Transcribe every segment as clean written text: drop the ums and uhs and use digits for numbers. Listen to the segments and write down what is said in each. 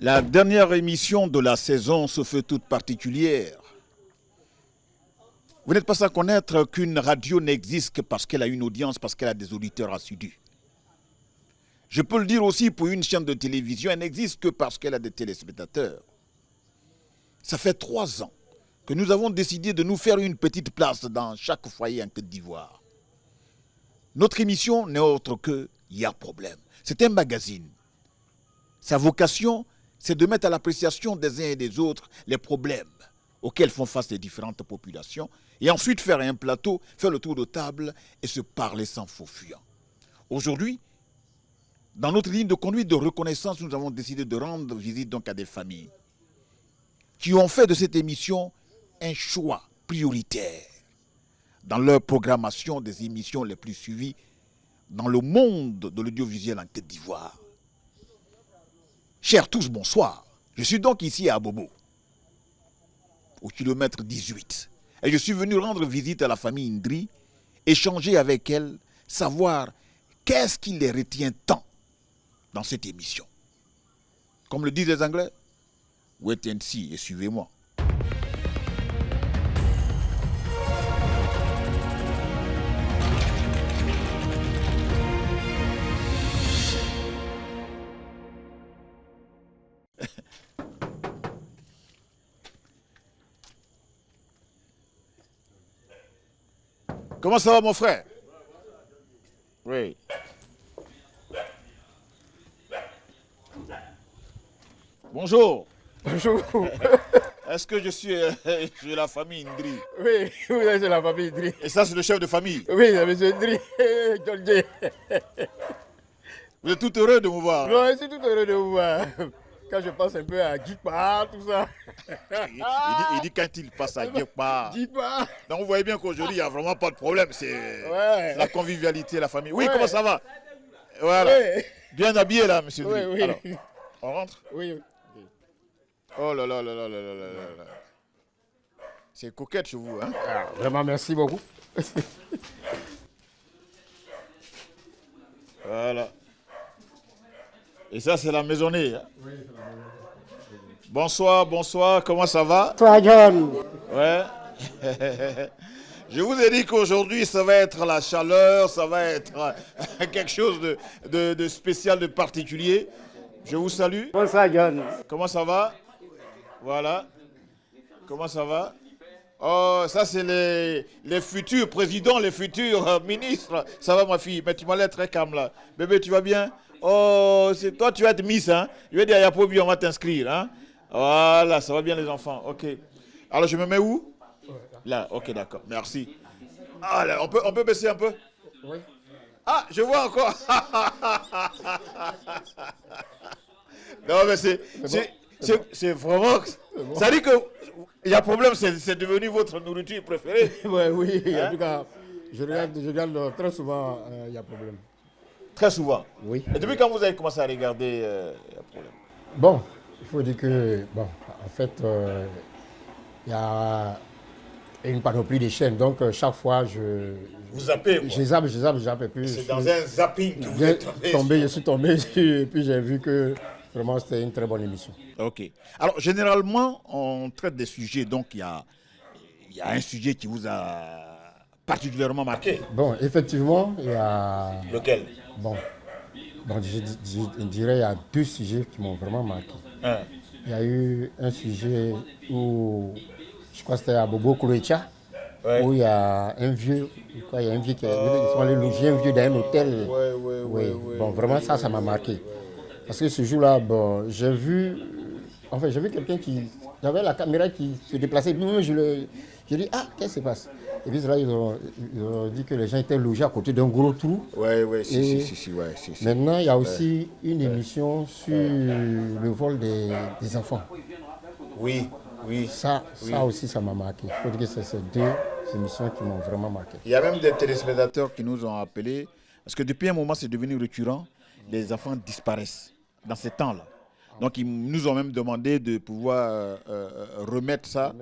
La dernière émission de la saison se fait toute particulière. Vous n'êtes pas sans connaître qu'une radio n'existe que parce qu'elle a une audience, parce qu'elle a des auditeurs assidus. Je peux le dire aussi pour une chaîne de télévision, elle n'existe que parce qu'elle a des téléspectateurs. Ça fait 3 ans que nous avons décidé de nous faire une petite place dans chaque foyer en Côte d'Ivoire. Notre émission n'est autre que Il y a problème. C'est un magazine. Sa vocation, c'est de mettre à l'appréciation des uns et des autres les problèmes auxquels font face les différentes populations et ensuite faire un plateau, faire le tour de table et se parler sans faux fuyant. Aujourd'hui, dans notre ligne de conduite de reconnaissance, nous avons décidé de rendre visite donc à des familles qui ont fait de cette émission un choix prioritaire dans leur programmation des émissions les plus suivies dans le monde de l'audiovisuel en Côte d'Ivoire. Chers tous, bonsoir. Je suis donc ici à Abobo, au kilomètre 18. Et je suis venu rendre visite à la famille Ndri, échanger avec elle, savoir qu'est-ce qui les retient tant dans cette émission. Comme le disent les Anglais, wait and see et suivez-moi. Comment ça va, mon frère? Oui. Bonjour. Bonjour. Est-ce que je suis de la famille Ndri? Oui, vous êtes de la famille Ndri. Et ça, c'est le chef de famille. Oui, c'est monsieur Ndri. John J. Vous êtes tout heureux de me voir. Non, je suis tout heureux de vous voir. Quand je pense un peu à Gikpa, tout ça. Il dit quand il passe à Gikpa. Gikpa. Donc vous voyez bien qu'aujourd'hui, il n'y a vraiment pas de problème. C'est la convivialité, la famille. Oui, Ouais. comment ça va? Voilà. Oui. Bien habillé là, monsieur Oui, Ndri. oui. Alors, on rentre? Oui. Oh là là là là là là là là. C'est coquette chez vous, hein? Ah, vraiment, merci beaucoup. Voilà. Et ça, c'est la maisonnée. Hein? Oui, c'est la maisonnée. Bonsoir, bonsoir, comment ça va? Toi, John. Ouais. Je vous ai dit qu'aujourd'hui, ça va être la chaleur, ça va être quelque chose de spécial, de particulier. Je vous salue. Bonsoir, John. Comment ça va? Voilà. Comment ça va? Oh, ça, c'est les futurs présidents, les futurs ministres. Ça va, ma fille? Mais tu m'as l'air très calme, là. Bébé, tu vas bien? Oh, c'est toi, tu vas être Miss, hein? Je vais dire à Yapobi, on va t'inscrire, hein? Voilà, ça va bien, les enfants. OK. Alors, je me mets où? Là, OK, d'accord. Merci. Ah, là, on peut baisser un peu? Oui. Ah, je vois encore. Non, mais c'est vraiment... Ça dit que il y a problème, c'est devenu votre nourriture préférée. Ouais, oui, Hein? en tout cas, je regarde très souvent, il y a problème. Très souvent. Oui. Et depuis quand vous avez commencé à regarder, il y a problème? Bon, il faut dire que, bon, en fait, il y a une panoplie de chaînes, donc chaque fois, Vous zappez, quoi. je zappe, et puis C'est dans un zapping que vous êtes je suis tombé dessus, et puis j'ai vu que vraiment c'était une très bonne émission. OK. Alors, généralement, on traite des sujets, donc il y a un sujet qui vous a particulièrement marqué. Bon, effectivement, il y a... Lequel? Bon, je dirais il y a 2 sujets qui m'ont vraiment marqué. Hein? Il y a eu un sujet où, je crois que c'était à Bobo Kourouecha, Ouais. où il y a un vieux, ils sont allés loger un vieux dans un hôtel. Oui. Bon, vraiment, ça m'a marqué. Parce que ce jour-là, bon, j'ai vu quelqu'un qui avait la caméra qui se déplaçait. Moi, j'ai dit, ah, qu'est-ce qui se passe? Et puis là, ils ont dit que les gens étaient logés à côté d'un gros trou. Oui, Et si. maintenant, il y a aussi une émission sur le vol des enfants. Oui. Ça aussi, ça m'a marqué. Il faut dire que c'est ces 2 émissions qui m'ont vraiment marqué. Il y a même des téléspectateurs qui nous ont appelés, parce que depuis un moment, c'est devenu récurrent, les enfants disparaissent dans ces temps-là. Donc, ils nous ont même demandé de pouvoir remettre ça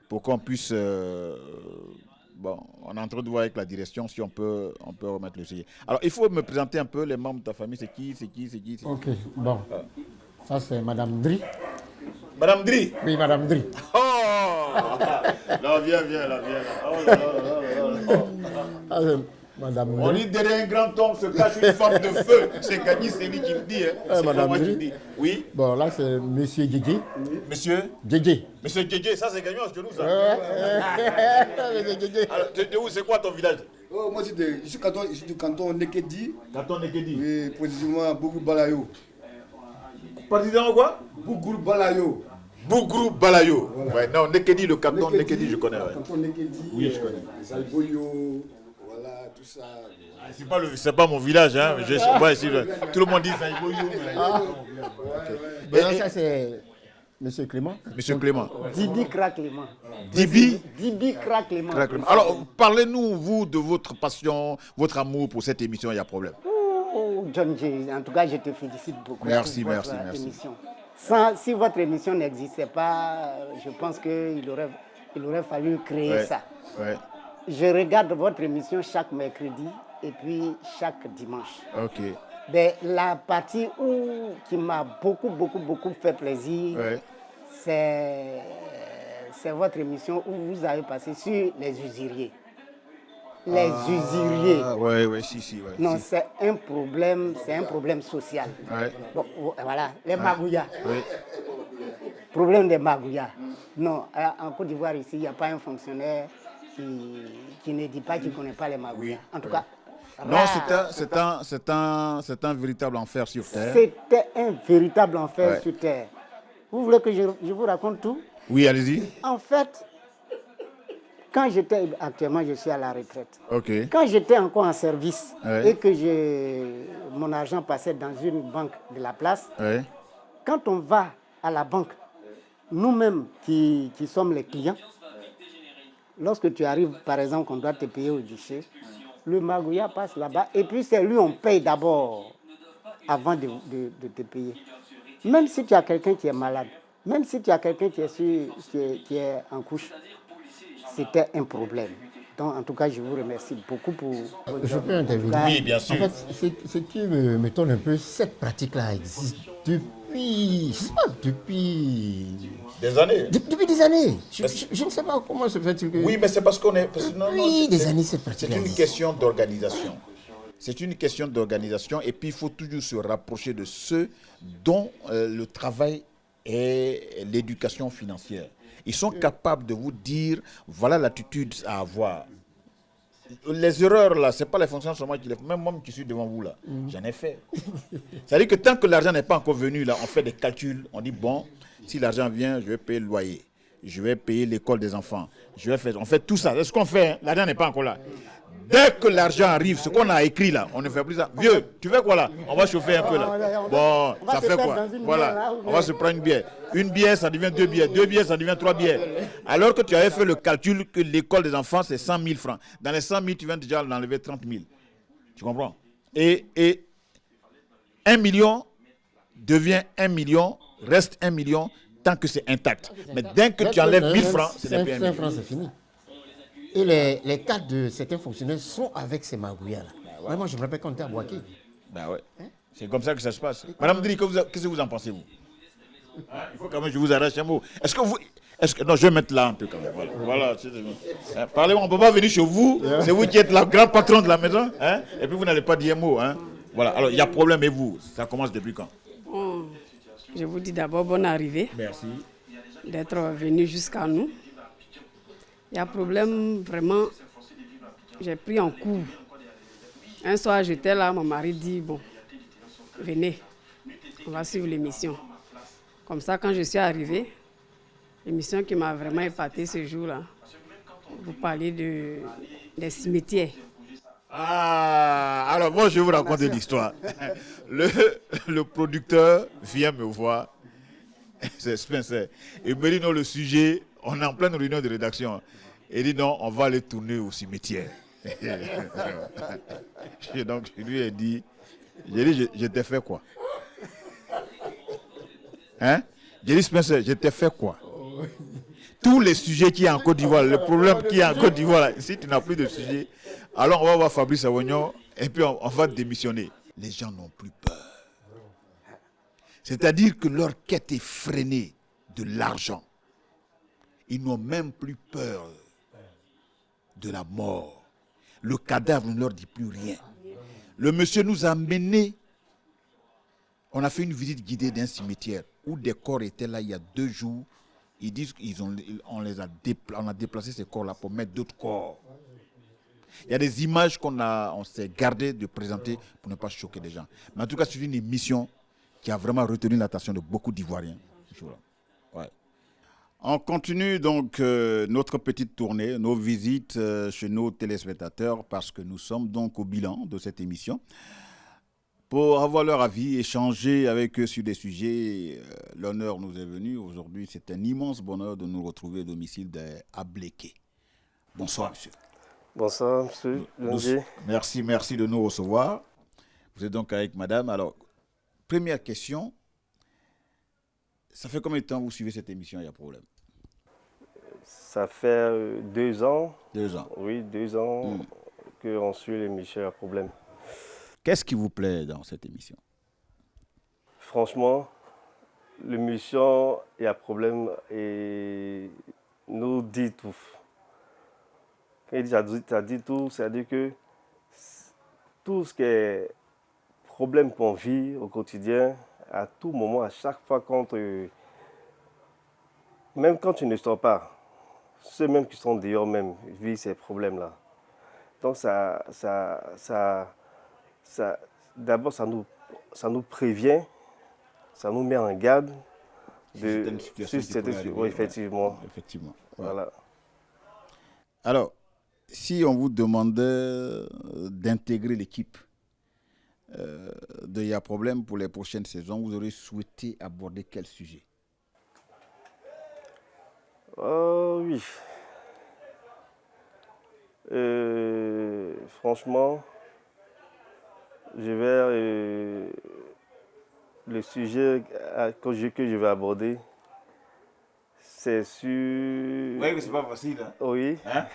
pour qu'on puisse... bon, on est en train de voir avec la direction si on peut remettre le sujet. Alors, il faut me présenter un peu les membres de ta famille. C'est qui? Ok, bon. Ça, c'est Madame Dri. Madame Dri? Oui, Madame Dri. Oh là, viens là. Oh là. Ah, c'est Madame On Dri. dit derrière un grand homme se cache une femme de feu. C'est Gagny, c'est lui qui me dit. Hein. C'est Madame pas moi qui Dri. me dis. Oui. Bon, là, c'est Monsieur Djidji. Monsieur Djidji. Monsieur Djedje, ça c'est Gagnon, c'est nous ça. Monsieur Djidji. Alors, de où, c'est quoi ton village? Oh, moi, je suis du canton Nekedi, Canton Nekedi. oui, précisément Bougour Balayo. Partisan quoi? Bougour Balayo. Bougrou Balayo. Voilà. Ouais, non, Nekedi, le canton Nekedi, je connais. Ouais. Canton Nekedi. Oui, je connais. Zalboyo, voilà, tout ça. C'est pas mon village, hein. Tout le monde dit Saïboyou. Ben, ça, c'est Monsieur Clément. Monsieur Clément. Dibi Kra Clément. Dibi. Dibi Kra Clément. Alors, parlez-nous, vous, de votre passion, votre amour pour cette émission, il y a problème. Oh, John J, en tout cas, je te félicite beaucoup Merci, pour votre merci. émission. Si votre émission n'existait pas, je pense qu'il aurait fallu créer ça. Ouais. Je regarde votre émission chaque mercredi et puis chaque dimanche. Ok. Mais la partie qui m'a beaucoup fait plaisir, Ouais. c'est votre émission où vous avez passé sur les usuriers. Les usuriers. Ouais, si. Ouais, Non, si. c'est un problème social. Ouais. Bon, voilà, les magouillas. Oui. Problème des magouillas. Non, en Côte d'Ivoire, ici, il n'y a pas un fonctionnaire qui ne dit pas qu'il ne connaît pas les magouillas. En tout cas. Non, c'est un véritable enfer sur terre. C'était un véritable enfer Ouais. sur terre. Vous voulez que je vous raconte tout? Oui, allez-y. En fait, actuellement, je suis à la retraite. Ok. Quand j'étais encore en service Ouais. et que mon argent passait dans une banque de la place, Ouais. quand on va à la banque, nous-mêmes qui sommes les clients, lorsque tu arrives, par exemple, qu'on doit te payer au guichet, le magouilla passe là-bas et puis c'est lui on paye d'abord avant de te payer. Même si tu as quelqu'un qui est malade, même si tu as quelqu'un qui est en couche, c'était un problème. Donc, en tout cas, je vous remercie beaucoup pour votre Je peux intervenir? Oui, bien sûr. En fait, ce qui m'étonne un peu, cette pratique-là existe depuis Des années. depuis des années. Je ne sais pas comment se fait-il que... Oui, mais c'est parce qu'on est. Depuis des années, cette pratique C'est une existe. question d'organisation. C'est une question d'organisation et puis il faut toujours se rapprocher de ceux dont le travail est l'éducation financière. Ils sont capables de vous dire voilà l'attitude à avoir. Les erreurs là, c'est pas les fonctionnaires seulement qui les font. Même moi qui suis devant vous là, j'en ai fait. C'est-à-dire que tant que l'argent n'est pas encore venu là, on fait des calculs. On dit bon, si l'argent vient, je vais payer le loyer, je vais payer l'école des enfants, on fait tout ça. C'est ce qu'on fait. Hein? L'argent n'est pas encore là. Dès que l'argent arrive, ce qu'on a écrit là, on ne fait plus ça. Vieux, tu fais quoi là? On va chauffer un peu là. Bon, on va ça se fait perdre quoi? dans une Voilà, bière, là, ou on va se prendre une bière. Une bière, ça devient deux bières. Deux bières, ça devient trois bières. Alors que tu avais fait le calcul que l'école des enfants, c'est 100 000 francs. Dans les 100 000, tu viens déjà d'enlever 30 000. Tu comprends? Et 1 million devient 1 million, reste 1 million tant que c'est intact. Mais dès que tu enlèves 1000 francs, ce n'est plus 1 5 million. francs, c'est fini. Et les cadres de certains fonctionnaires sont avec ces magouillas-là. Vraiment, je me rappelle quand on était à Boaké. Ben ouais. C'est comme ça que ça se passe. Madame Dri, qu'est-ce que vous en pensez, vous? Il faut quand même que je vous arrache un mot. Non, je vais mettre là un peu quand même. Voilà. Parlez-moi, on ne peut pas venir chez vous. C'est vous qui êtes la grande patronne de la maison. Hein? Et puis vous n'allez pas dire un mot. Hein? Voilà. Alors, il y a problème et vous? Ça commence depuis quand? Bon, je vous dis d'abord bonne arrivée. Merci. D'être venu jusqu'à nous. Il y a problème, vraiment, j'ai pris en cours. Un soir, j'étais là, mon mari dit, bon, venez, on va suivre l'émission. Comme ça, quand je suis arrivée, l'émission qui m'a vraiment épatée ce jour-là, vous parlez des cimetières. Ah, alors moi, je vais vous raconter l'histoire. Le producteur vient me voir, c'est Spencer, il me dit, non, le sujet, on est en pleine réunion de rédaction. Il dit non, on va aller tourner au cimetière. Donc je lui ai dit, je t'ai fait quoi? Hein? J'ai dit Spencer, je t'ai fait quoi? Tous les sujets qu'il y a en Côte d'Ivoire, le problème qu'il y a en Côte d'Ivoire, si tu n'as plus de sujet, alors on va voir Fabrice Awognon et puis on va démissionner. Les gens n'ont plus peur. C'est-à-dire que leur quête est freinée de l'argent. Ils n'ont même plus peur de la mort. Le cadavre ne leur dit plus rien. Le monsieur nous a menés. On a fait une visite guidée d'un cimetière où des corps étaient là il y a 2 jours. Ils disent qu'on a déplacé ces corps-là pour mettre d'autres corps. Il y a des images on s'est gardé de présenter pour ne pas choquer les gens. Mais en tout cas, c'est une émission qui a vraiment retenu l'attention de beaucoup d'Ivoiriens. Ouais. On continue donc notre petite tournée, nos visites chez nos téléspectateurs parce que nous sommes donc au bilan de cette émission. Pour avoir leur avis, échanger avec eux sur des sujets, l'honneur nous est venu. Aujourd'hui, c'est un immense bonheur de nous retrouver au domicile à Bléqué. Bonsoir, monsieur. Bonsoir, monsieur. Merci de nous recevoir. Vous êtes donc avec madame. Alors, première question. Ça fait combien de temps vous suivez cette émission, il y a problème? Ça fait 2 ans. 2 ans. Oui, 2 ans qu'on suit l'émission, il y a problème. Qu'est-ce qui vous plaît dans cette émission? Franchement, l'émission, il y a problème et nous dit tout. Quand il dit ça dit tout, c'est-à-dire que tout ce qui est problème qu'on vit au quotidien, à tout moment, à chaque fois, même quand tu ne sors pas, ceux même qui sont dehors même vivent ces problèmes-là. Donc d'abord, ça nous prévient, ça nous met en garde de certaines situations. Oui, effectivement. Effectivement. Voilà. Alors, si on vous demandait d'intégrer l'équipe de Y a problème pour les prochaines saisons, vous auriez souhaité aborder quel sujet? Oui. Franchement, le sujet que je vais aborder, c'est sur... Oui, mais c'est pas facile. Hein? Oui. Hein?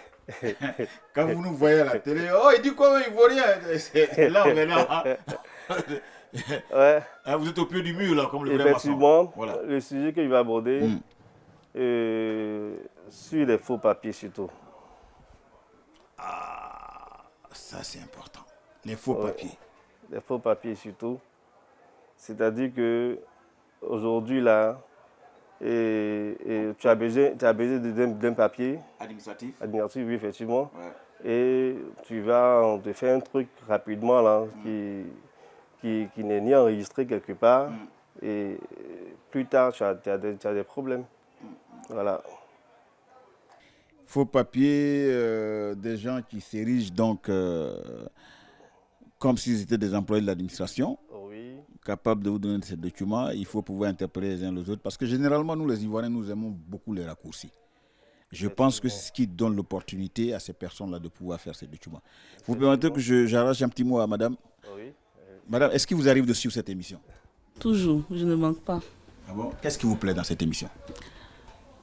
Quand vous nous voyez à la télé, oh, il dit quoi, il ne vaut rien. Là, on est là. Hein? Ouais. Hein, vous êtes au pied du mur, là, comme le vrai maçon. Effectivement, voilà. Le sujet que je vais aborder, sur les faux papiers surtout. Ah, ça c'est important. Les faux papiers. Les faux papiers surtout. C'est-à-dire que aujourd'hui là, tu as besoin d'un papier. Administratif. Administratif, oui, effectivement. Ouais. Et on te fait un truc rapidement là, qui n'est ni enregistré quelque part. Et plus tard, tu as des problèmes. Voilà. Faux papiers, des gens qui s'érigent donc comme s'ils étaient des employés de l'administration, capables de vous donner ces documents. Il faut pouvoir interpeller les uns les autres parce que généralement, nous les Ivoiriens, nous aimons beaucoup les raccourcis. Je pense que c'est ce qui donne l'opportunité à ces personnes-là de pouvoir faire ces documents. Vous permettez que j'arrache un petit mot à madame? Oui. Madame, est-ce qu'il vous arrive de suivre cette émission? Toujours, je ne manque pas. Ah bon? Qu'est-ce qui vous plaît dans cette émission?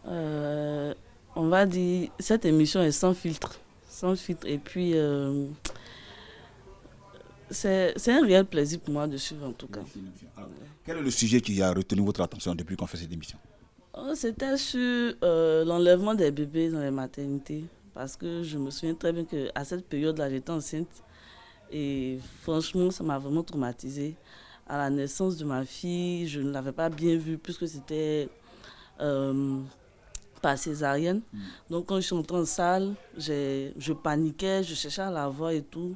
On va dire, cette émission est sans filtre. Sans filtre. Et puis, c'est un réel plaisir pour moi de suivre en tout cas. Alors, quel est le sujet qui a retenu votre attention depuis qu'on fait cette émission? C'était sur l'enlèvement des bébés dans les maternités. Parce que je me souviens très bien qu'à cette période-là, j'étais enceinte. Et franchement, ça m'a vraiment traumatisée. À la naissance de ma fille, je ne l'avais pas bien vue puisque c'était par césarienne. Donc quand je suis entrée en salle, je paniquais, je cherchais à la voir et tout.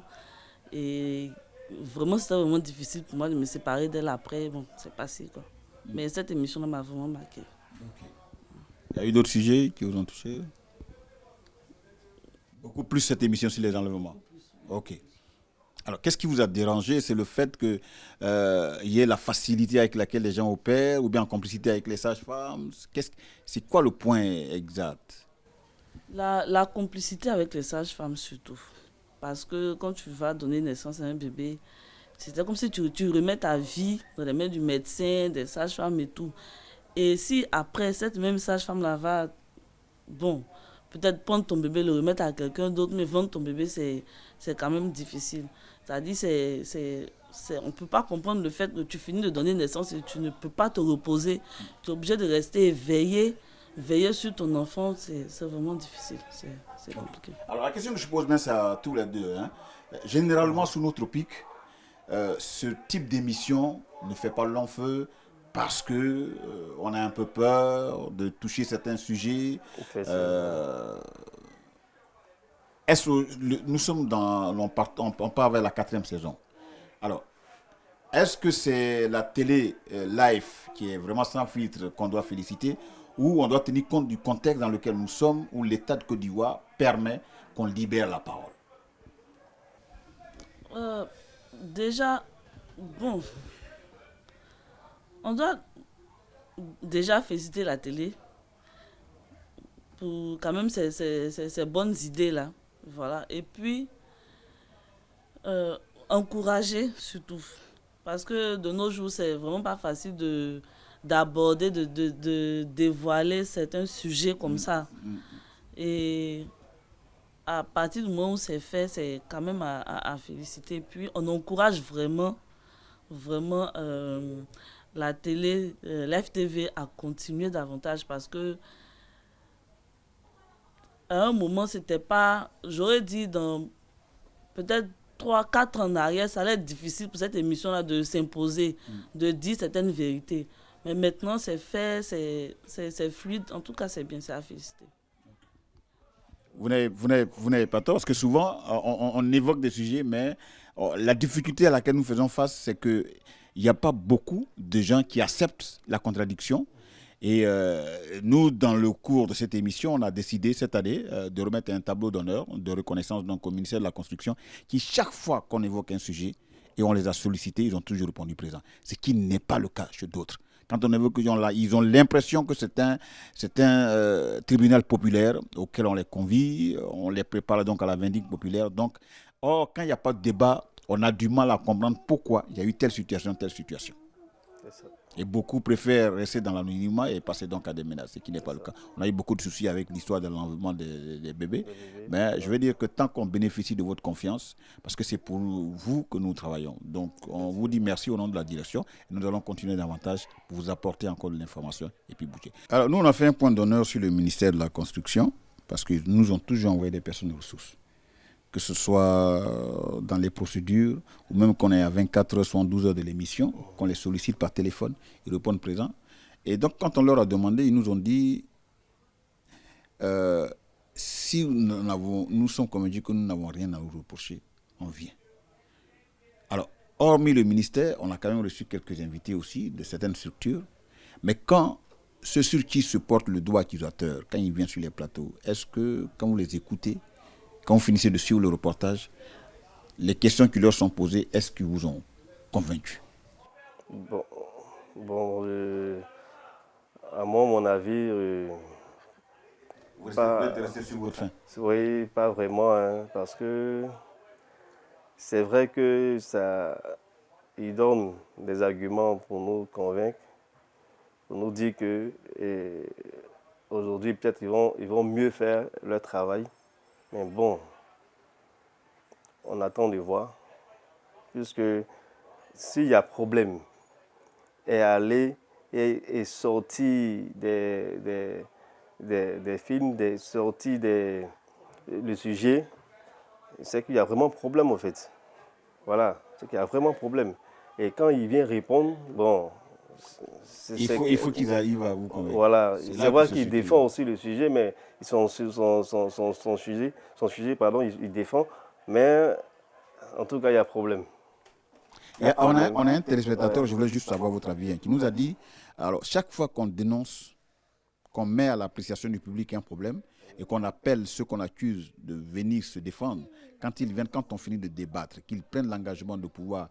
Et vraiment, c'était vraiment difficile pour moi de me séparer d'elle après. Bon, c'est passé quoi. Mais cette émission-là m'a vraiment marqué. Okay. Il y a eu d'autres sujets qui vous ont touché? Beaucoup plus cette émission sur les enlèvements. Ok. Alors, qu'est-ce qui vous a dérangé? C'est le fait qu'il y ait la facilité avec laquelle les gens opèrent ou bien en complicité avec les sages-femmes? C'est quoi le point exact? La complicité avec les sages-femmes surtout. Parce que quand tu vas donner naissance à un bébé, c'était comme si tu remets ta vie dans les mains du médecin, des sages-femmes et tout. Et si après, cette même sage-femme-là va, peut-être prendre ton bébé, le remettre à quelqu'un d'autre, mais vendre ton bébé, c'est quand même difficile. C'est-à-dire, on ne peut pas comprendre le fait que tu finis de donner naissance et tu ne peux pas te reposer. Tu es obligé de rester éveillé. Veiller sur ton enfant, c'est vraiment difficile. C'est compliqué. Alors la question que je pose, c'est à tous les deux. Hein. Généralement, sous nos tropiques, ce type d'émission ne fait pas long feu parce que on a un peu peur de toucher certains sujets. Nous sommes on part vers la 4e saison. Alors, est-ce que c'est la télé live qui est vraiment sans filtre qu'on doit féliciter, ou on doit tenir compte du contexte dans lequel nous sommes, où l'État de Côte d'Ivoire permet qu'on libère la parole? Déjà, bon, on doit déjà féliciter la télé pour quand même ces bonnes idées-là. Voilà. Et puis, encourager surtout. Parce que de nos jours, c'est vraiment pas facile d'aborder, de dévoiler certains sujets comme ça. Et à partir du moment où c'est fait, c'est quand même à féliciter. Puis on encourage vraiment la télé, l'FTV à continuer davantage, parce que à un moment, c'était pas, j'aurais dit dans peut-être 3-4 ans en arrière, ça allait être difficile pour cette émission-là de s'imposer, de dire certaines vérités. Mais maintenant, c'est fait, c'est fluide. En tout cas, c'est bien, c'est à féliciter. Vous n'avez pas tort, parce que souvent, on évoque des sujets, mais la difficulté à laquelle nous faisons face, c'est qu'il n'y a pas beaucoup de gens qui acceptent la contradiction. Et nous, dans le cours de cette émission, on a décidé cette année de remettre un tableau d'honneur, de reconnaissance donc, au ministère de la Construction, qui, chaque fois qu'on évoque un sujet, et on les a sollicités, ils ont toujours répondu présent. Ce qui n'est pas le cas chez d'autres. Quand on évoque là, ils ont l'impression que c'est un tribunal populaire auquel on les convie, on les prépare donc à la vindicte populaire. Donc, or, quand il n'y a pas de débat, on a du mal à comprendre pourquoi il y a eu telle situation, telle situation. C'est ça. Et beaucoup préfèrent rester dans l'anonymat et passer donc à des menaces, ce qui n'est pas le cas. On a eu beaucoup de soucis avec l'histoire de l'enlèvement des bébés. Mais je veux dire que tant qu'on bénéficie de votre confiance, parce que c'est pour vous que nous travaillons. Donc on vous dit merci au nom de la direction. Et nous allons continuer davantage pour vous apporter encore de l'information et puis bouger. Alors nous, on a fait un point d'honneur sur le ministère de la Construction, parce qu'ils nous ont toujours envoyé des personnes de ressources. Que ce soit dans les procédures, ou même qu'on est à 24 heures, 72 heures de l'émission, qu'on les sollicite par téléphone, ils répondent présents. Et donc, quand on leur a demandé, ils nous ont dit, si nous sommes convaincus que nous n'avons rien à nous reprocher, on vient. Alors, hormis le ministère, on a quand même reçu quelques invités aussi de certaines structures, mais quand ceux sur qui se porte le doigt accusateur, quand ils viennent sur les plateaux, est-ce que, quand vous les écoutez, quand vous finissez de suivre le reportage, les questions qui leur sont posées, est-ce qu'ils vous ont convaincu? À moi, mon avis, vous restez sur votre fin? Oui, pas vraiment, hein, parce que c'est vrai que ils donnent des arguments pour nous convaincre, pour nous dire que aujourd'hui, peut-être ils vont mieux faire leur travail. Mais bon, on attend de voir, puisque s'il y a problème, et aller et sortir des films, sortir le sujet, c'est qu'il y a vraiment problème en fait. Voilà, c'est qu'il y a vraiment problème. Et quand il vient répondre, bon... Il faut qu'ils arrivent à vous convaincre. Voilà, c'est vrai qu'ils défendent aussi le sujet, mais son sujet, il défend, mais en tout cas, il y a problème. On a un téléspectateur, je voulais juste savoir votre avis, qui nous a dit, alors chaque fois qu'on dénonce, qu'on met à l'appréciation du public un problème, et qu'on appelle ceux qu'on accuse de venir se défendre, quand ils viennent, quand on finit de débattre, qu'ils prennent l'engagement de pouvoir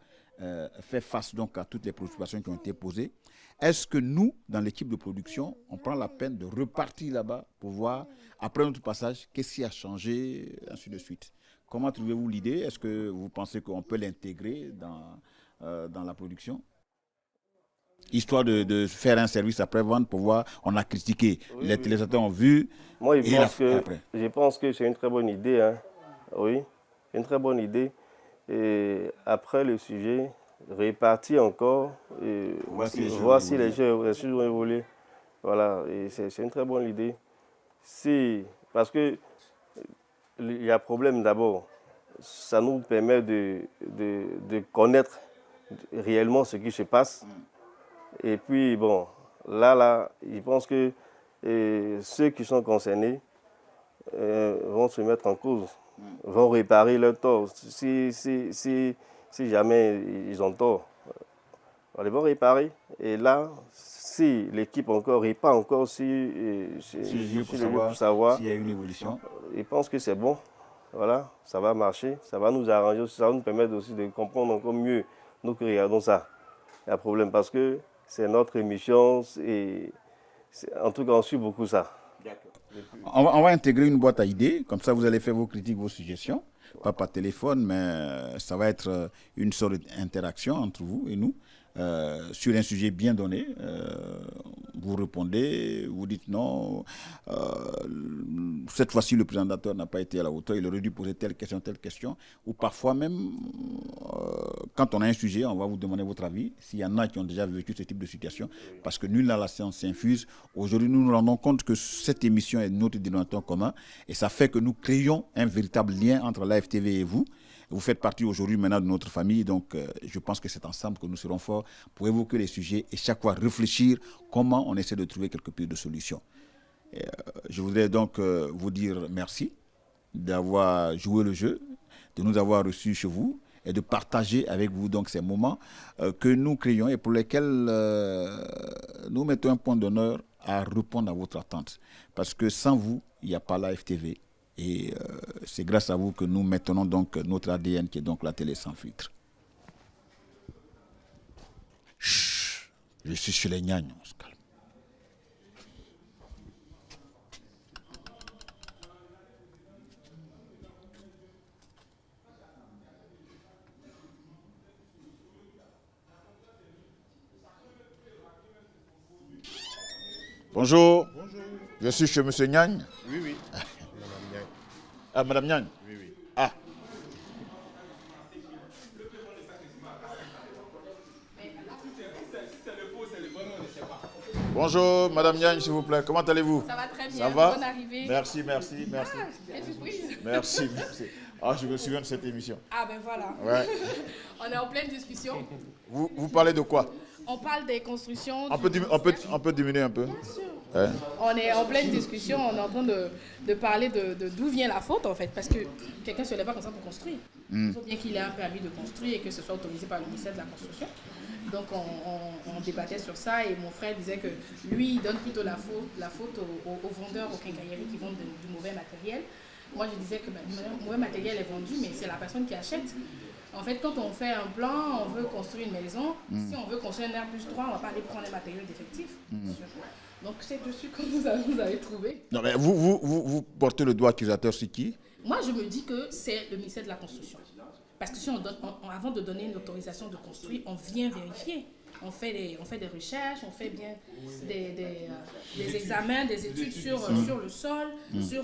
faire face donc à toutes les préoccupations qui ont été posées, est-ce que nous, dans l'équipe de production, on prend la peine de repartir là-bas pour voir, après notre passage, qu'est-ce qui a changé, ainsi de suite? Comment trouvez-vous l'idée? Est-ce que vous pensez qu'on peut l'intégrer dans la production? Histoire de faire un service après-vente pour voir, on a critiqué, oui, les téléspectateurs ont vu. Moi, je pense que c'est une très bonne idée. Hein. Oui, une très bonne idée. Et après le sujet, répartir encore, et voir si les choses vont évoluer. Voilà, et c'est une très bonne idée. Parce que il y a problème d'abord. Ça nous permet de connaître réellement ce qui se passe. Et puis, bon, là, je pense que ceux qui sont concernés vont se mettre en cause, vont réparer leur tort. Si jamais ils ont tort, on les va réparer. Et là, si l'équipe encore répare encore sur le lieu pour savoir s'il y a une évolution, je pense que c'est bon. Voilà, ça va marcher, ça va nous arranger, ça va nous permettre aussi de comprendre encore mieux. Nous qui regardons ça, il y a un problème parce que c'est notre émission et en tout cas on suit beaucoup ça. On va intégrer une boîte à idées, comme ça vous allez faire vos critiques, vos suggestions, pas par téléphone, mais ça va être une sorte d'interaction entre vous et nous. Sur un sujet bien donné, vous répondez, vous dites non, cette fois-ci le présentateur n'a pas été à la hauteur, il aurait dû poser telle question, ou parfois même, quand on a un sujet, on va vous demander votre avis, s'il y en a qui ont déjà vécu ce type de situation, parce que nul n'a la science s'infuse. Aujourd'hui, nous nous rendons compte que cette émission est notre dénominateur commun, et ça fait que nous créons un véritable lien entre l'AFTV et vous. Vous faites partie aujourd'hui maintenant de notre famille, donc je pense que c'est ensemble que nous serons forts pour évoquer les sujets et chaque fois réfléchir comment on essaie de trouver quelques pistes de solutions. Je voudrais donc vous dire merci d'avoir joué le jeu, de nous avoir reçus chez vous et de partager avec vous donc ces moments que nous créons et pour lesquels nous mettons un point d'honneur à répondre à votre attente. Parce que sans vous, il n'y a pas la FTV. Et c'est grâce à vous que nous maintenons donc notre ADN qui est donc la télé sans filtre. Chut, je suis chez les gnagnes, on se calme. Bonjour. Bonjour. Je suis chez M. Nyagne. Oui. Ah, Madame Nyagne. Oui. Ah. Bonjour, Madame Nyagne, s'il vous plaît. Comment allez-vous? Ça va très bien. Ça va? Bonne arrivée. Merci. Oui. Merci. Ah, je me souviens de cette émission. Ah ben voilà. Ouais. On est en pleine discussion. Vous parlez de quoi? On parle des constructions. On peut diminuer un peu? Bien sûr. Ouais. On est en pleine discussion, on est en train de parler de d'où vient la faute en fait, parce que quelqu'un ne se lève pas comme ça pour construire. Il faut bien qu'il ait un permis de construire et que ce soit autorisé par le ministère de la Construction. Donc on débattait sur ça et mon frère disait que lui il donne plutôt la faute aux vendeurs, aux quincailleries qui vendent du mauvais matériel. Moi je disais que le mauvais matériel est vendu, mais c'est la personne qui achète. En fait, quand on fait un plan, on veut construire une maison. Si on veut construire un R+3, on ne va pas aller prendre un matériel défectif. Donc c'est dessus que vous avez trouvé. Non, mais vous portez le doigt accusateur sur qui? Moi, je me dis que c'est le ministère de la Construction. Parce que si avant de donner une autorisation de construire, on vient vérifier. On fait des recherches, on fait bien des examens, des études sur le sol, sur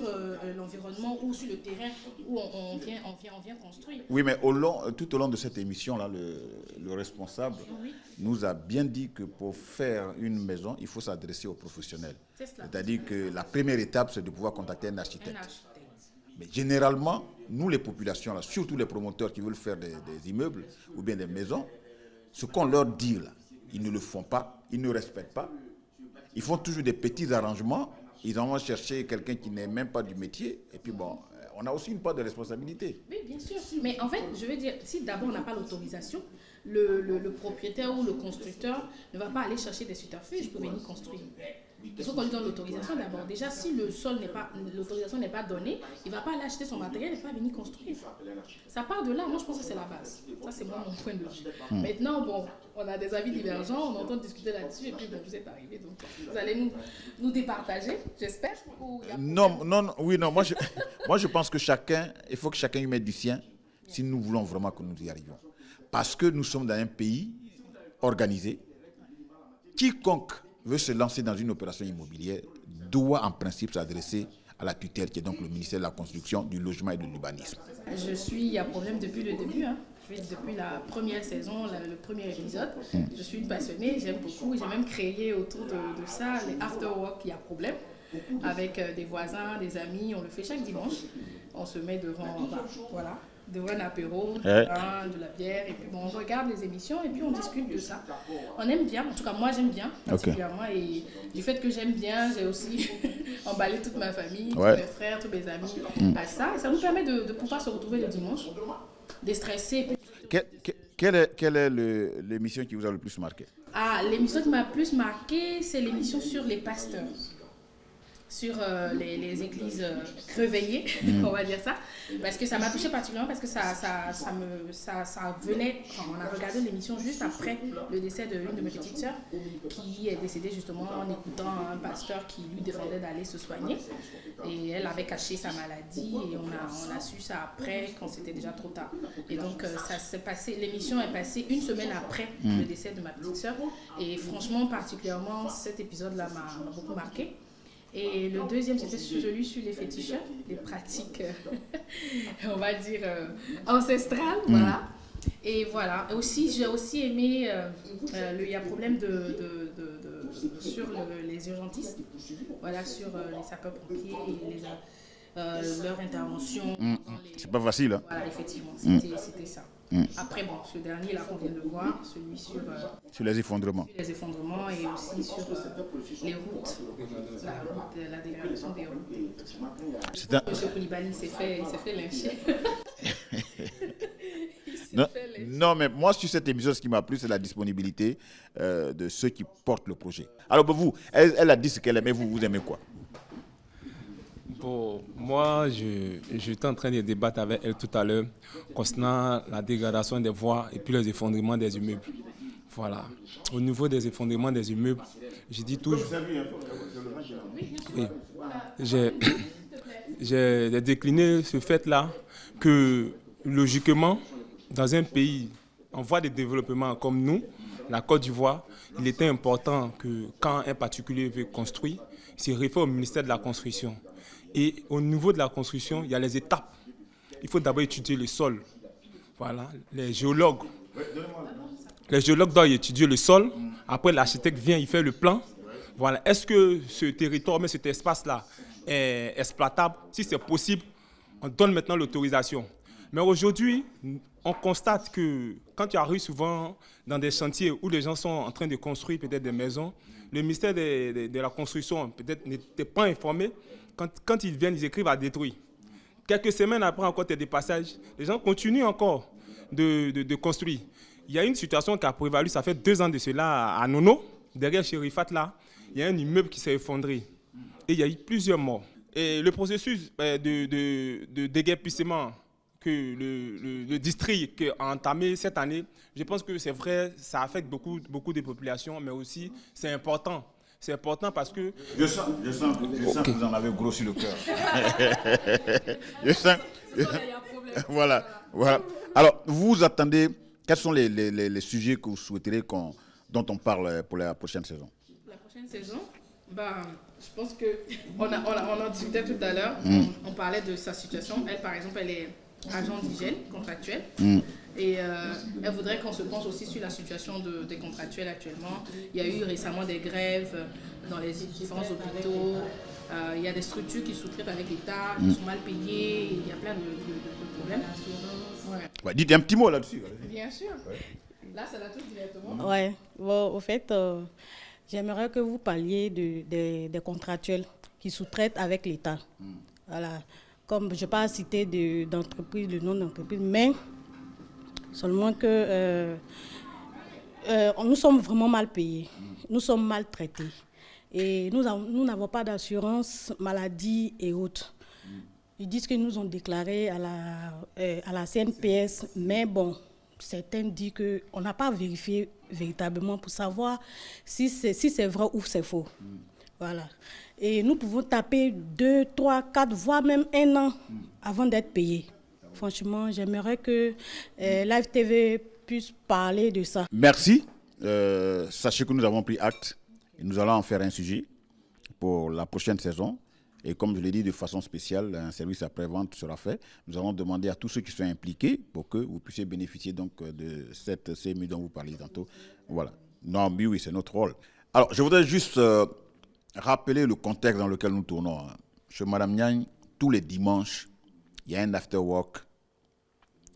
l'environnement ou sur le terrain où on vient construire. Oui, mais tout au long de cette émission-là, le responsable nous a bien dit que pour faire une maison, il faut s'adresser aux professionnels. C'est-à-dire que la première étape, c'est de pouvoir contacter un architecte. Mais généralement, nous les populations, là, surtout les promoteurs qui veulent faire des immeubles ou bien des maisons, ce qu'on leur dit là, ils ne le font pas, ils ne respectent pas. Ils font toujours des petits arrangements, ils en vont chercher quelqu'un qui n'est même pas du métier. Et puis bon, on a aussi une part de responsabilité. Oui, bien sûr. Mais en fait, je veux dire, si d'abord on n'a pas l'autorisation, le propriétaire ou le constructeur ne va pas aller chercher des subterfuges pour venir construire. Il faut qu'on lui donne l'autorisation d'abord. Déjà, si l'autorisation n'est pas donnée, il ne va pas aller acheter son matériel et pas venir construire. Ça part de là. Moi, je pense que c'est la base. Ça, c'est moi, mon point de vue. Maintenant, bon, on a des avis divergents, on est en train de discuter là-dessus et puis bon, vous êtes arrivés. Donc, vous allez nous départager, j'espère. Non. Moi, je pense que il faut que chacun y mette du sien si nous voulons vraiment que nous y arrivions. Parce que nous sommes dans un pays organisé. Quiconque veut se lancer dans une opération immobilière doit en principe s'adresser à la tutelle qui est donc le ministère de la Construction, du Logement et de l'Urbanisme. Il y a problème depuis le début. depuis la première saison, le premier épisode. Je suis une passionnée, j'aime beaucoup. J'ai même créé autour de ça les after-work, il y a problème. Avec des voisins, des amis, on le fait chaque dimanche. On se met devant, devant un apéro, de la bière, et puis on regarde les émissions et puis on discute de ça. On aime bien, en tout cas moi j'aime bien particulièrement, et du fait que j'aime bien, j'ai aussi emballé toute ma famille, tous mes frères, tous mes amis à ça, et ça nous permet de pouvoir se retrouver le dimanche, déstresser. Quelle est l'émission qui vous a le plus marqué? L'émission qui m'a le plus marqué, c'est l'émission sur les pasteurs. Sur les églises réveillées, on va dire ça, parce que ça m'a touché particulièrement, parce que ça venait, on a regardé l'émission juste après le décès d'une de mes petites sœurs, qui est décédée justement en écoutant un pasteur qui lui défendait d'aller se soigner, et elle avait caché sa maladie, et on a su ça après, quand c'était déjà trop tard. Et donc ça s'est passé, l'émission est passée une semaine après le décès de ma petite sœur, et franchement particulièrement cet épisode-là m'a beaucoup marqué. Et le deuxième, c'était celui sur les féticheurs, les pratiques, on va dire, ancestrales, voilà. Et voilà. Aussi, j'ai aussi aimé, il y a problème sur les urgentistes, voilà, sur les sapeurs-pompiers et leur intervention. C'est pas facile, hein? Voilà, effectivement, c'était ça. Après, ce dernier là qu'on vient de voir, celui sur les effondrements. Les effondrements, et aussi sur les routes, la dégradation des routes et tout ça. Monsieur Koulibaly s'est fait lyncher. Non, mais moi, sur cet épisode, ce qui m'a plu, c'est la disponibilité de ceux qui portent le projet. Alors, vous, elle a dit ce qu'elle aimait, vous aimez quoi? Bon, moi, j'étais en train de débattre avec elle tout à l'heure concernant la dégradation des voies et puis les effondrements des immeubles. Voilà. Au niveau des effondrements des immeubles, je dis toujours... Oui. J'ai décliné ce fait-là que, logiquement, dans un pays en voie de développement comme nous, la Côte d'Ivoire, il était important que quand un particulier veut construire, il se réfère au ministère de la Construction. Et au niveau de la construction, il y a les étapes. Il faut d'abord étudier le sol. Voilà, les géologues doivent étudier le sol. Après, l'architecte vient, il fait le plan. Voilà, est-ce que ce territoire, mais cet espace-là est exploitable? Si c'est possible, on donne maintenant l'autorisation. Mais aujourd'hui, on constate que quand tu arrives souvent dans des chantiers où les gens sont en train de construire peut-être des maisons, le ministère de la Construction peut-être n'était pas informé. Quand ils viennent, ils écrivent à détruire. Quelques semaines après, encore des passages, les gens continuent encore de construire. Il y a une situation qui a prévalu, ça fait 2 ans de cela à Nono, derrière chez Rifat, là, il y a un immeuble qui s'est effondré. Et il y a eu plusieurs morts. Et le processus de déguerpissement que le district a entamé cette année, je pense que c'est vrai, ça affecte beaucoup de populations, mais aussi c'est important. C'est important parce que... Je sens que vous en avez gros sur le cœur. je sens... Voilà. Alors, vous attendez... Quels sont les sujets que vous souhaiteriez dont on parle pour la prochaine saison? La prochaine saison, je pense qu'on en discutait tout à l'heure. On parlait de sa situation. Elle, par exemple, elle est agent d'hygiène contractuelle. Et elle voudrait qu'on se penche aussi sur la situation des contractuels actuellement. Il y a eu récemment des grèves dans les différents hôpitaux. Il y a des structures qui sous-traitent avec l'État, qui sont mal payées. Il y a plein de problèmes. Ouais, dites un petit mot là-dessus. Bien sûr. Là, ça la touche directement. Ouais. Bon, au fait, j'aimerais que vous parliez des contractuels qui sous-traitent avec l'État. Voilà. Comme je ne vais pas citer d'entreprise, le nom d'entreprise, mais seulement que nous sommes vraiment mal payés. Nous sommes maltraités. Et nous n'avons pas d'assurance maladie et autres. Ils disent qu'ils nous ont déclaré à la CNPS, mais bon, certains disent qu'on n'a pas vérifié véritablement pour savoir si c'est vrai ou c'est faux. Voilà. Et nous pouvons taper 2, 3, 4, voire même 1 an avant d'être payés. Franchement, j'aimerais que Live TV puisse parler de ça. Merci. Sachez que nous avons pris acte et nous allons en faire un sujet pour la prochaine saison. Et comme je l'ai dit, de façon spéciale, un service après-vente sera fait. Nous allons demander à tous ceux qui sont impliqués pour que vous puissiez bénéficier donc de cette CMU dont vous parliez tantôt. Voilà. Non, mais oui, c'est notre rôle. Alors, je voudrais juste rappeler le contexte dans lequel nous tournons. Chez Madame Niagne, tous les dimanches, il y a un after-work.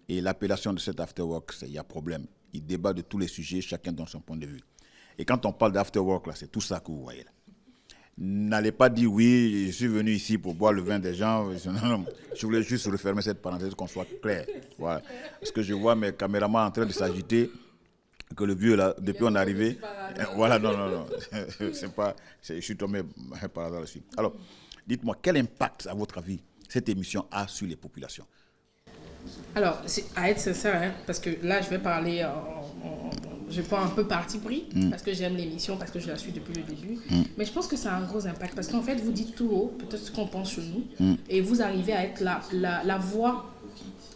Et l'appellation de cet after-work, c'est « il y a problème ». Il débat de tous les sujets, chacun dans son point de vue. Et quand on parle d'after-work, là, c'est tout ça que vous voyez là. N'allez pas dire oui, je suis venu ici pour boire le vin des gens. Non, non. Je voulais juste refermer cette parenthèse, qu'on soit clair. Voilà. Parce que je vois mes caméramans en train de s'agiter, que le vieux là, depuis on est arrivé. Voilà, non. Je suis tombé par hasard dessus. Alors, dites-moi, quel impact, à votre avis, cette émission a sur les populations? Alors, à être sincère, hein, parce que là, je vais parler, je prends un peu parti pris, parce que j'aime l'émission, parce que je la suis depuis le début. Mais je pense que ça a un gros impact, parce qu'en fait, vous dites tout haut, peut-être ce qu'on pense chez nous, et vous arrivez à être la voix,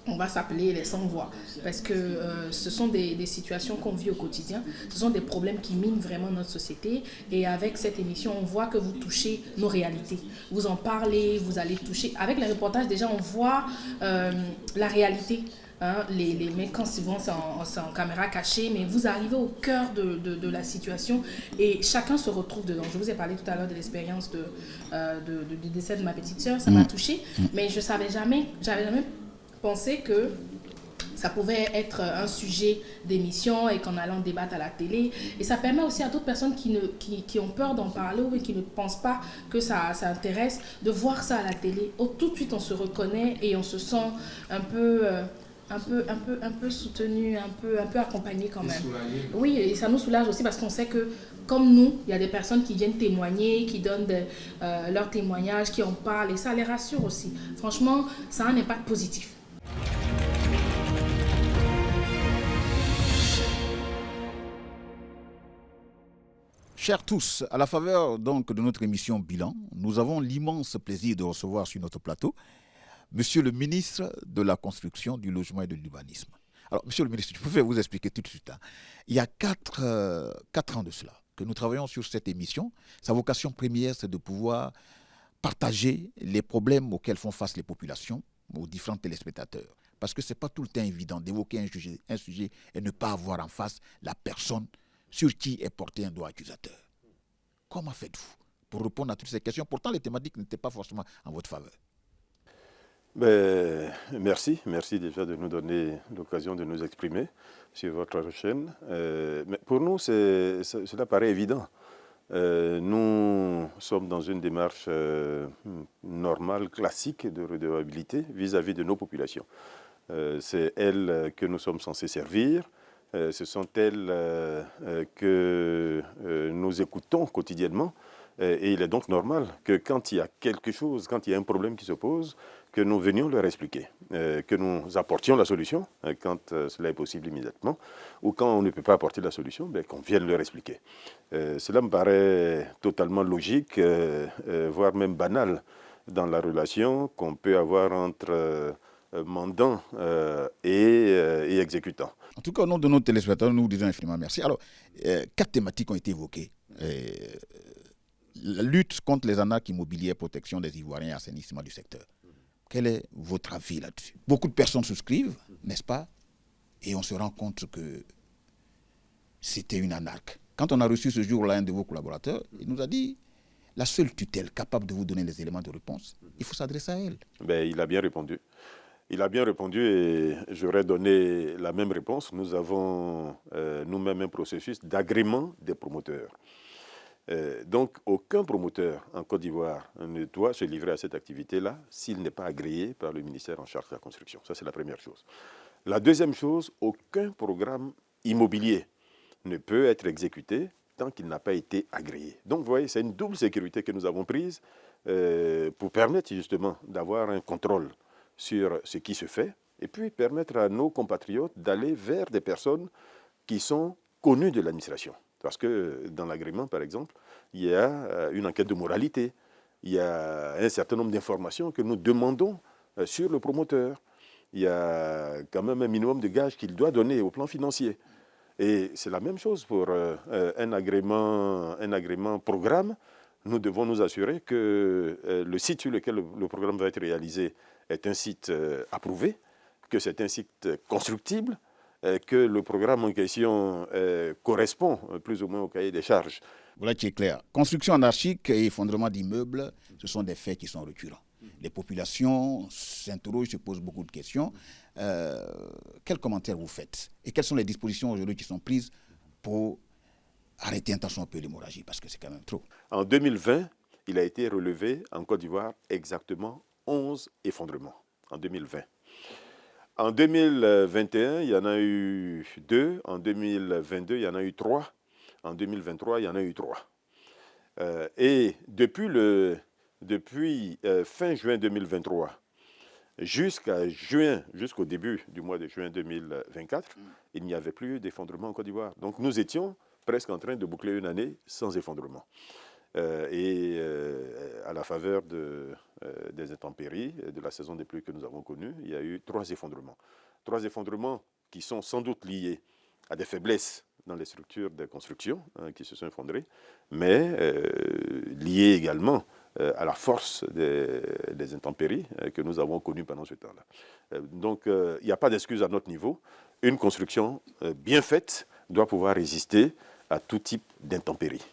on va s'appeler les sans-voix, parce que ce sont des situations qu'on vit au quotidien, ce sont des problèmes qui minent vraiment notre société, et avec cette émission, on voit que vous touchez nos réalités. Vous en parlez, vous allez toucher. Avec les reportages, déjà, on voit la réalité. Hein, les mecs, quand souvent c'est en caméra cachée, mais vous arrivez au cœur de la situation et chacun se retrouve dedans. Je vous ai parlé tout à l'heure de l'expérience du décès de ma petite sœur, ça m'a touchée, mais je n'avais jamais pensé que ça pouvait être un sujet d'émission et qu'en allant débattre à la télé. Et ça permet aussi à d'autres personnes qui ont peur d'en parler ou qui ne pensent pas que ça intéresse, de voir ça à la télé. Tout de suite, on se reconnaît et on se sent un peu soutenu, un peu accompagné quand même. Oui, et ça nous soulage aussi parce qu'on sait que, comme nous, il y a des personnes qui viennent témoigner, qui donnent leurs témoignages, qui en parlent, et ça les rassure aussi. Franchement, ça a un impact positif. Chers tous, à la faveur donc de notre émission Bilan, nous avons l'immense plaisir de recevoir sur notre plateau Monsieur le ministre de la Construction, du Logement et de l'Urbanisme. Alors, Monsieur le ministre, je peux vous expliquer tout de suite. Hein. Il y a 4 ans de cela que nous travaillons sur cette émission. Sa vocation première, c'est de pouvoir partager les problèmes auxquels font face les populations, aux différents téléspectateurs. Parce que ce n'est pas tout le temps évident d'évoquer un sujet et ne pas avoir en face la personne sur qui est porté un doigt accusateur. Comment faites-vous pour répondre à toutes ces questions? Pourtant, les thématiques n'étaient pas forcément en votre faveur. Merci déjà de nous donner l'occasion de nous exprimer sur votre chaîne. Mais pour nous, cela paraît évident. Nous sommes dans une démarche normale, classique de redevabilité vis-à-vis de nos populations. C'est elles que nous sommes censés servir. Ce sont elles que nous écoutons quotidiennement. Et il est donc normal que quand il y a quelque chose, quand il y a un problème qui se pose, que nous venions leur expliquer, que nous apportions la solution quand cela est possible immédiatement, ou quand on ne peut pas apporter la solution, qu'on vienne leur expliquer. Cela me paraît totalement logique, voire même banal dans la relation qu'on peut avoir entre mandant et exécutant. En tout cas, au nom de nos téléspectateurs, nous vous disons infiniment merci. Alors, 4 thématiques ont été évoquées. La lutte contre les arnaques immobilières, protection des Ivoiriens et assainissement du secteur. Quel est votre avis là-dessus? Beaucoup de personnes souscrivent, n'est-ce pas? Et on se rend compte que c'était une arnaque. Quand on a reçu ce jour-là un de vos collaborateurs, il nous a dit la seule tutelle capable de vous donner les éléments de réponse, il faut s'adresser à elle. Il a bien répondu. Il a bien répondu et j'aurais donné la même réponse. Nous avons nous-mêmes un processus d'agrément des promoteurs. Donc, aucun promoteur en Côte d'Ivoire ne doit se livrer à cette activité-là s'il n'est pas agréé par le ministère en charge de la construction. Ça, c'est la première chose. La deuxième chose, aucun programme immobilier ne peut être exécuté tant qu'il n'a pas été agréé. Donc, vous voyez, c'est une double sécurité que nous avons prise pour permettre justement d'avoir un contrôle sur ce qui se fait et puis permettre à nos compatriotes d'aller vers des personnes qui sont connues de l'administration. Parce que dans l'agrément, par exemple, il y a une enquête de moralité, il y a un certain nombre d'informations que nous demandons sur le promoteur. Il y a quand même un minimum de gages qu'il doit donner au plan financier. Et c'est la même chose pour un agrément programme. nous devons nous assurer que le site sur lequel le programme va être réalisé est un site approuvé, que c'est un site constructible, que le programme en question correspond plus ou moins au cahier des charges. Voilà qui est clair. Construction anarchique et effondrement d'immeubles, ce sont des faits qui sont récurrents. Les populations s'interrogent, se posent beaucoup de questions. Quels commentaires vous faites? Et quelles sont les dispositions aujourd'hui qui sont prises pour arrêter un temps un peu l'hémorragie? Parce que c'est quand même trop. En 2020, il a été relevé en Côte d'Ivoire exactement 11 effondrements. En 2020. En 2021, il y en a eu 2. En 2022, il y en a eu 3. En 2023, il y en a eu 3. Et depuis fin juin 2023 jusqu'au début du mois de juin 2024, il n'y avait plus d'effondrement en Côte d'Ivoire. Donc nous étions presque en train de boucler une année sans effondrement. À la faveur des intempéries, de la saison des pluies que nous avons connue, il y a eu 3 effondrements. 3 effondrements qui sont sans doute liés à des faiblesses dans les structures de construction qui se sont effondrées, mais liés également à la force des intempéries que nous avons connues pendant ce temps-là. Donc il n'y a pas d'excuse à notre niveau. Une construction bien faite doit pouvoir résister à tout type d'intempéries.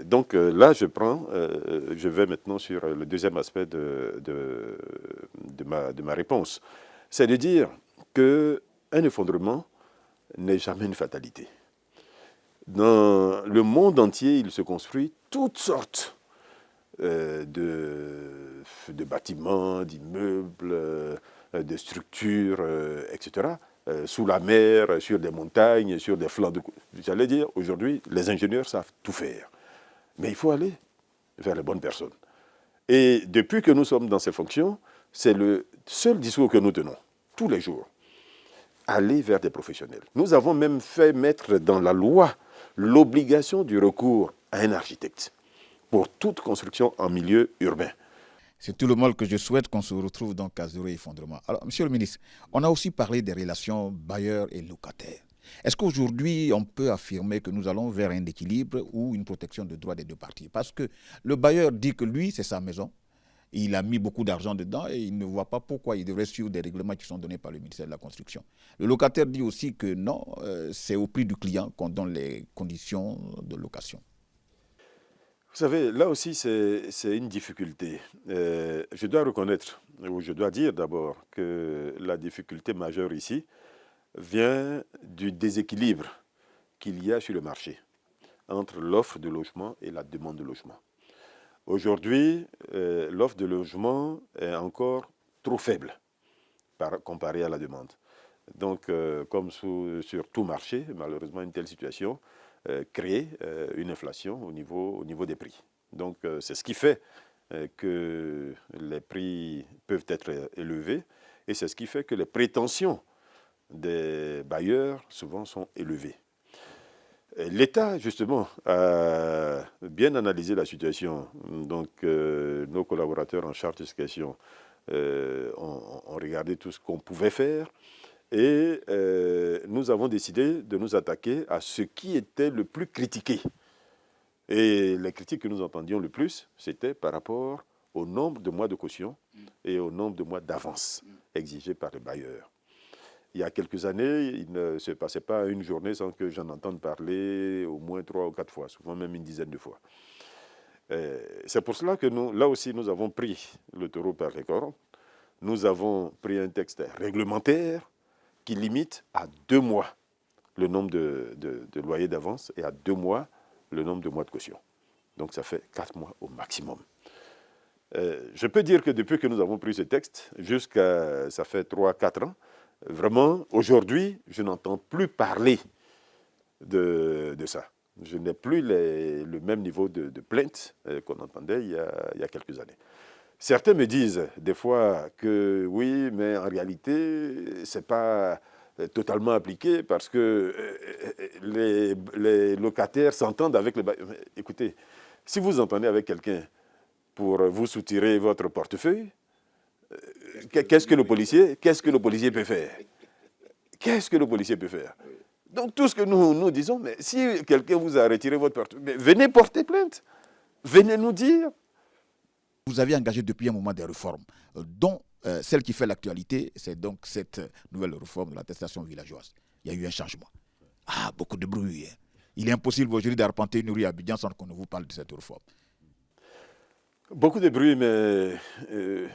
Donc là, je vais maintenant sur le deuxième aspect de ma réponse. C'est de dire qu'un effondrement n'est jamais une fatalité. Dans le monde entier, il se construit toutes sortes de bâtiments, d'immeubles, de structures, etc., sous la mer, sur des montagnes, sur des flancs de... J'allais dire, aujourd'hui, les ingénieurs savent tout faire. Mais il faut aller vers les bonnes personnes. Et depuis que nous sommes dans ces fonctions, c'est le seul discours que nous tenons, tous les jours. Aller vers des professionnels. Nous avons même fait mettre dans la loi l'obligation du recours à un architecte pour toute construction en milieu urbain. C'est tout le mal que je souhaite qu'on se retrouve donc à zéro effondrement. Alors, Monsieur le ministre, on a aussi parlé des relations bailleurs et locataires. Est-ce qu'aujourd'hui, on peut affirmer que nous allons vers un équilibre ou une protection des droits des deux parties? Parce que le bailleur dit que lui, c'est sa maison. Il a mis beaucoup d'argent dedans et il ne voit pas pourquoi il devrait suivre des règlements qui sont donnés par le ministère de la Construction. Le locataire dit aussi que non, c'est au prix du client qu'on donne les conditions de location. Vous savez, là aussi, c'est une difficulté. Je dois reconnaître, ou je dois dire d'abord, que la difficulté majeure ici vient du déséquilibre qu'il y a sur le marché entre l'offre de logement et la demande de logement. Aujourd'hui, l'offre de logement est encore trop faible comparée à la demande. Donc, comme sur tout marché, malheureusement, une telle situation crée une inflation au niveau des prix. Donc, c'est ce qui fait que les prix peuvent être élevés et c'est ce qui fait que les prétentions des bailleurs, souvent, sont élevées. L'État, justement, a bien analysé la situation. Donc, nos collaborateurs en charge de cette question ont regardé tout ce qu'on pouvait faire et nous avons décidé de nous attaquer à ce qui était le plus critiqué. Et les critiques que nous entendions le plus, c'était par rapport au nombre de mois de caution et au nombre de mois d'avance exigés par les bailleurs. Il y a quelques années, il ne se passait pas une journée sans que j'en entende parler au moins 3 ou 4 fois, souvent même une dizaine de fois. C'est pour cela que là aussi, nous avons pris le taureau par les cornes. Nous avons pris un texte réglementaire qui limite à 2 mois le nombre de loyers d'avance et à 2 mois le nombre de mois de caution. Donc ça fait 4 mois au maximum. Je peux dire que depuis que nous avons pris ce texte, ça fait 3-4 ans, vraiment, aujourd'hui, je n'entends plus parler de ça. Je n'ai plus le même niveau de plainte qu'on entendait il y a quelques années. Certains me disent des fois que oui, mais en réalité, ce n'est pas totalement appliqué parce que les locataires s'entendent avec les bailleurs. Écoutez, si vous entendez avec quelqu'un pour vous soutirer votre portefeuille, qu'est-ce que le policier peut faire? Qu'est-ce que le policier peut faire? Donc tout ce que nous disons, mais si quelqu'un vous a retiré votre portefeuille, venez porter plainte. venez nous dire. Vous avez engagé depuis un moment des réformes, dont celle qui fait l'actualité, c'est donc cette nouvelle réforme de l'attestation villageoise. Il y a eu un changement. Ah, beaucoup de bruit. Hein. Il est impossible aujourd'hui d'arpenter une rue à Abidjan sans qu'on ne vous parle de cette réforme. Beaucoup de bruit, mais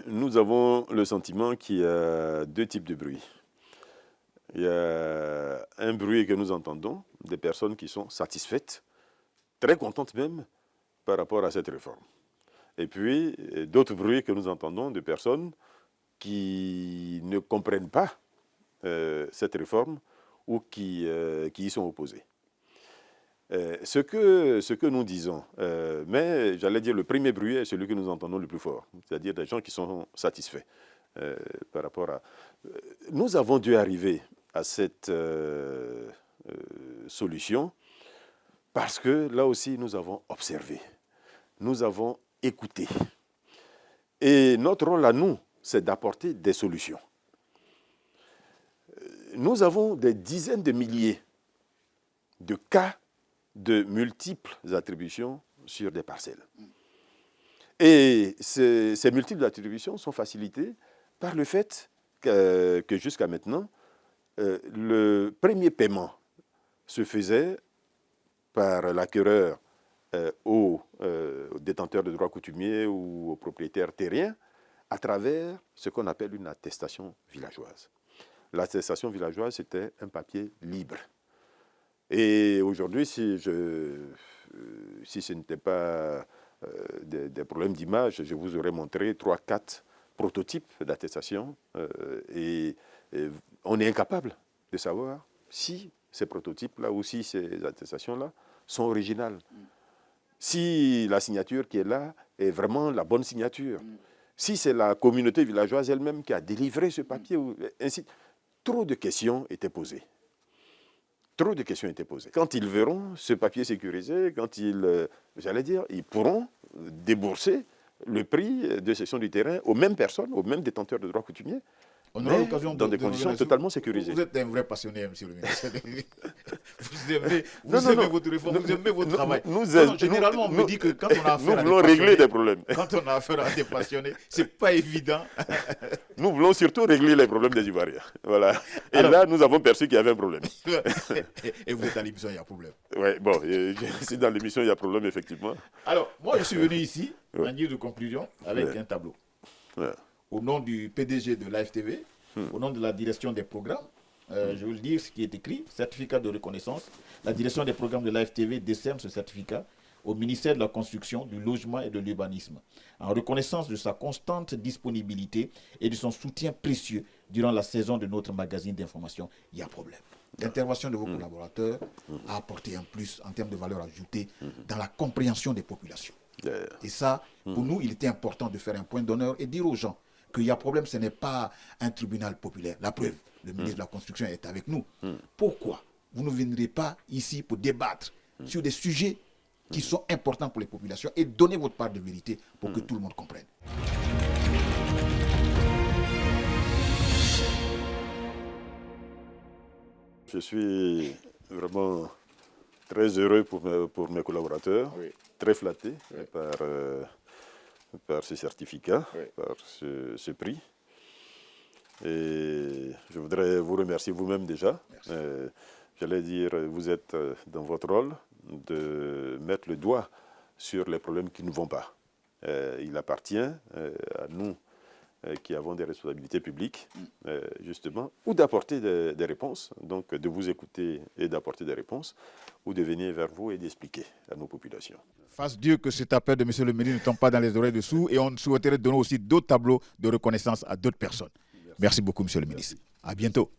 nous avons le sentiment qu'il y a deux types de bruit. Il y a un bruit que nous entendons, des personnes qui sont satisfaites, très contentes même par rapport à cette réforme. Et puis, d'autres bruits que nous entendons de personnes qui ne comprennent pas cette réforme ou qui y sont opposées. Ce que nous disons, mais j'allais dire le premier bruit est celui que nous entendons le plus fort, c'est-à-dire des gens qui sont satisfaits par rapport à... Nous avons dû arriver à cette solution parce que là aussi nous avons observé, nous avons écouté. Et notre rôle à nous, c'est d'apporter des solutions. Nous avons des dizaines de milliers de cas de multiples attributions sur des parcelles. Et ces multiples attributions sont facilitées par le fait que jusqu'à maintenant, le premier paiement se faisait par l'acquéreur aux détenteurs de droits coutumiers ou aux propriétaires terriens à travers ce qu'on appelle une attestation villageoise. L'attestation villageoise, c'était un papier libre. Et aujourd'hui, si ce n'était pas des problèmes d'image, je vous aurais montré 3-4 prototypes d'attestation et on est incapable de savoir si ces prototypes-là ou si ces attestations-là sont originales. Si la signature qui est là est vraiment la bonne signature. Si c'est la communauté villageoise elle-même qui a délivré ce papier, ainsi. Trop de questions étaient posées. Trop de questions étaient posées. Quand ils verront ce papier sécurisé, quand ils pourront débourser le prix de cession du terrain aux mêmes personnes, aux mêmes détenteurs de droits coutumiers, on aura l'occasion dans des conditions totalement sécurisées. Vous êtes un vrai passionné, monsieur le ministre. Vous aimez votre réforme, vous aimez votre travail. Généralement, on me dit que quand on a affaire à des régler des problèmes. Quand on a affaire à des passionnés, c'est pas évident. Nous voulons surtout régler les problèmes des Ivoiriens. Voilà. Et alors, là, nous avons perçu qu'il y avait un problème. Et vous êtes à l'émission, il y a problème. Oui, bon, si dans l'émission, il y a problème, effectivement. Alors, moi, je suis venu ici, en guise de conclusion, avec un tableau. Ouais. Au nom du PDG de l'AFTV, au nom de la direction des programmes, je vais le dire ce qui est écrit, certificat de reconnaissance. La direction des programmes de l'AFTV décerne ce certificat au ministère de la Construction, du Logement et de l'Urbanisme, en reconnaissance de sa constante disponibilité et de son soutien précieux durant la saison de notre magazine d'information. Il y a problème. L'intervention de vos collaborateurs a apporté un plus en termes de valeur ajoutée dans la compréhension des populations. Et ça, pour nous, il était important de faire un point d'honneur et dire aux gens qu'il y a problème, ce n'est pas un tribunal populaire. La preuve, le ministre de la Construction est avec nous. Pourquoi vous ne viendrez pas ici pour débattre sur des sujets qui sont importants pour les populations et donner votre part de vérité pour que tout le monde comprenne? Je suis vraiment très heureux pour mes collaborateurs, très flatté par ce certificat, par ce prix. Et je voudrais vous remercier vous-même déjà. J'allais dire, vous êtes dans votre rôle de mettre le doigt sur les problèmes qui ne vont pas. Il appartient à nous qui avons des responsabilités publiques, justement, ou d'apporter des réponses, donc de vous écouter et d'apporter des réponses, ou de venir vers vous et d'expliquer à nos populations. Fasse Dieu que cet appel de M. le ministre ne tombe pas dans les oreilles dessous, et on souhaiterait donner aussi d'autres tableaux de reconnaissance à d'autres personnes. Merci beaucoup, M. le ministre. À bientôt.